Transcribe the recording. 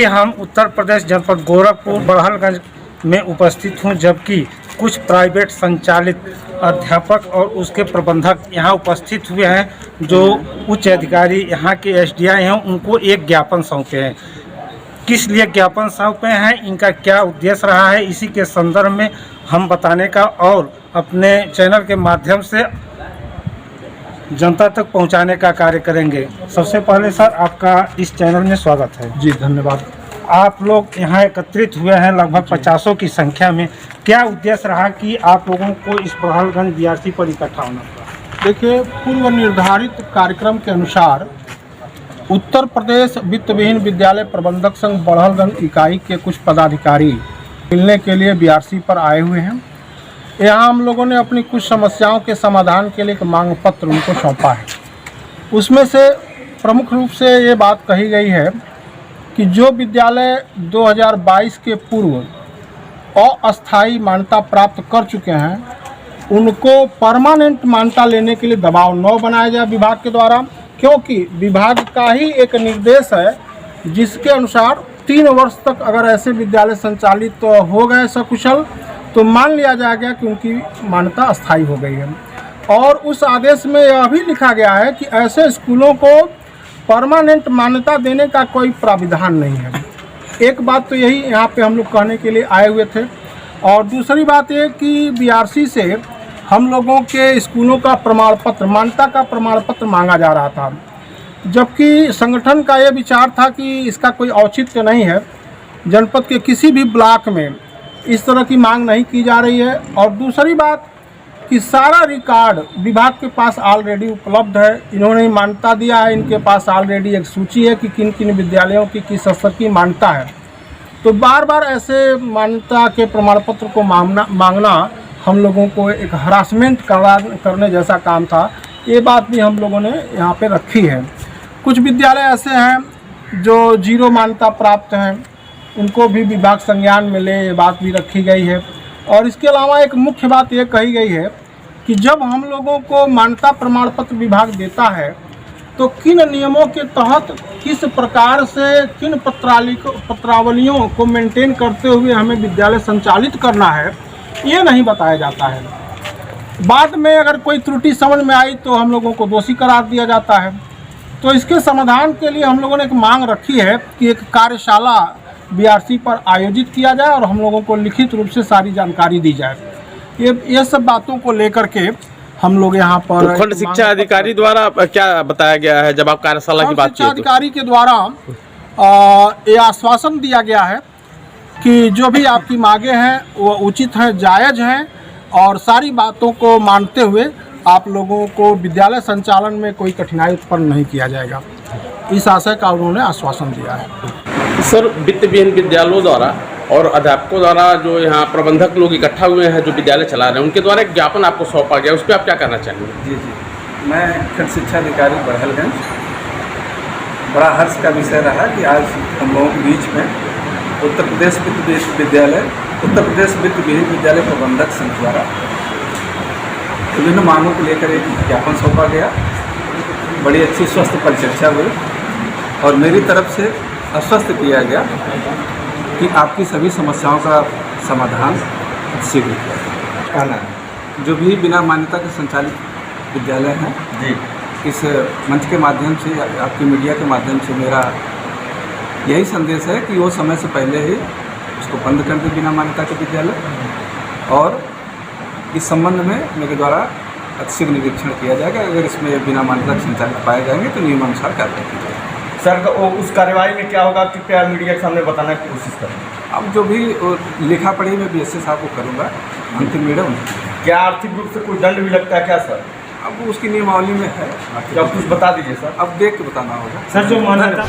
हम उत्तर प्रदेश जनपद गोरखपुर बड़हलगंज में उपस्थित हूं, जबकि कुछ प्राइवेट संचालित अध्यापक और उसके प्रबंधक यहां उपस्थित हुए हैं। जो उच्च अधिकारी यहां के एसडीआई हैं, उनको एक ज्ञापन सौंपे हैं। किस लिए ज्ञापन सौंपे हैं, इनका क्या उद्देश्य रहा है, इसी के संदर्भ में हम बताने का और अपने चैनल के माध्यम से जनता तक पहुंचाने का कार्य करेंगे। सबसे पहले सर, आपका इस चैनल में स्वागत है। जी धन्यवाद। आप लोग यहाँ एकत्रित हुए हैं लगभग 50 की संख्या में। क्या उद्देश्य रहा कि आप लोगों को इस बड़हलगंज बीआरसी पर इकट्ठा होना पड़ा? देखिए, पूर्व निर्धारित कार्यक्रम के अनुसार उत्तर प्रदेश वित्त विहीन विद्यालय प्रबंधक संघ बड़हलगंज इकाई के कुछ पदाधिकारी मिलने के लिए बीआरसी पर आए हुए हैं। यहाँ हम लोगों ने अपनी कुछ समस्याओं के समाधान के लिए एक मांग पत्र उनको सौंपा है। उसमें से प्रमुख रूप से ये बात कही गई है कि जो विद्यालय 2022 के पूर्व अस्थायी मान्यता प्राप्त कर चुके हैं, उनको परमानेंट मान्यता लेने के लिए दबाव न बनाया जाए विभाग के द्वारा, क्योंकि विभाग का ही एक निर्देश है जिसके अनुसार 3 वर्ष तक अगर ऐसे विद्यालय संचालित हो गए सकुशल, तो मान लिया जाएगा कि उनकी मान्यता अस्थायी हो गई है। और उस आदेश में यह भी लिखा गया है कि ऐसे स्कूलों को परमानेंट मान्यता देने का कोई प्राविधान नहीं है। एक बात तो यही यहाँ पे हम लोग कहने के लिए आए हुए थे। और दूसरी बात ये कि बीआरसी से हम लोगों के स्कूलों का प्रमाण पत्र, मान्यता का प्रमाण पत्र मांगा जा रहा था, जबकि संगठन का ये विचार था कि इसका कोई औचित्य नहीं है। जनपद के किसी भी ब्लॉक में इस तरह की मांग नहीं की जा रही है। और दूसरी बात कि सारा रिकॉर्ड विभाग के पास ऑलरेडी उपलब्ध है। इन्होंने मान्यता दिया है, इनके पास ऑलरेडी एक सूची है कि किन किन विद्यालयों की किस स्तर की मान्यता है। तो बार बार ऐसे मान्यता के प्रमाण पत्र को मांगना हम लोगों को एक हरासमेंट करने जैसा काम था। ये बात भी हम लोगों ने यहाँ पे रखी है। कुछ विद्यालय ऐसे हैं जो 0 मान्यता प्राप्त हैं, उनको भी विभाग संज्ञान में ले, ये बात भी रखी गई है। और इसके अलावा एक मुख्य बात ये कही गई है कि जब हम लोगों को मान्यता प्रमाण पत्र विभाग देता है, तो किन नियमों के तहत किस प्रकार से किन पत्रावलियों को मेंटेन करते हुए हमें विद्यालय संचालित करना है, ये नहीं बताया जाता है। बाद में अगर कोई त्रुटि समझ में आई तो हम लोगों को दोषी करार दिया जाता है। तो इसके समाधान के लिए हम लोगों ने एक मांग रखी है कि एक कार्यशाला बीआरसी पर आयोजित किया जाए और हम लोगों को लिखित रूप से सारी जानकारी दी जाए। ये सब बातों को लेकर के हम लोग यहाँ पर तो खंड शिक्षा अधिकारी द्वारा क्या बताया गया है जब आप कार्यशाला की बात की? शिक्षा अधिकारी के द्वारा ये आश्वासन दिया गया है कि जो भी आपकी मांगे हैं वो उचित हैं, जायज़ हैं और सारी बातों को मानते हुए आप लोगों को विद्यालय संचालन में कोई कठिनाई उत्पन्न नहीं किया जाएगा। इस आशय का उन्होंने आश्वासन दिया है। सर, वित्त विहीन विद्यालयों द्वारा और अध्यापकों द्वारा जो यहाँ प्रबंधक लोग इकट्ठा हुए हैं जो विद्यालय चला रहे हैं, उनके द्वारा एक ज्ञापन आपको सौंपा गया, उस पर आप क्या करना चाहेंगे? जी, मैं खंड शिक्षा अधिकारी बड़हलगंज, बड़ा हर्ष का विषय रहा कि आज हम लोगों के बीच में उत्तर प्रदेश वित्त विहीन विद्यालय प्रबंधक संघ द्वारा विभिन्न मांगों को लेकर एक ज्ञापन सौंपा गया। बड़ी अच्छी स्वस्थ परिचर्चा हुई और मेरी तरफ से आश्वस्त किया गया कि आपकी सभी समस्याओं का समाधान शीघ्र किया जाना है। जो भी बिना मान्यता के संचालित विद्यालय हैं जी, इस मंच के माध्यम से, आपकी मीडिया के माध्यम से मेरा यही संदेश है कि वो समय से पहले ही उसको बंद कर दे बिना मान्यता के विद्यालय। और इस संबंध में मेरे द्वारा शीघ्र निरीक्षण किया जाएगा। अगर इसमें बिना मान्यता संचालित पाए जाएंगे तो नियमानुसार कार्रवाई की जाएगी। सर, उस कार्रवाई में क्या होगा, कृपया मीडिया के सामने बताने की कोशिश करें। अब जो भी लिखा पढ़ी मैं बीएससी साहब को करूँगा, अंतिम मीडियम। क्या आर्थिक रूप से कोई दंड भी लगता है क्या सर? अब उसकी नियमावली में है, क्या कुछ बता दीजिए सर। अब देख के बताना होगा सर। जो मान्यता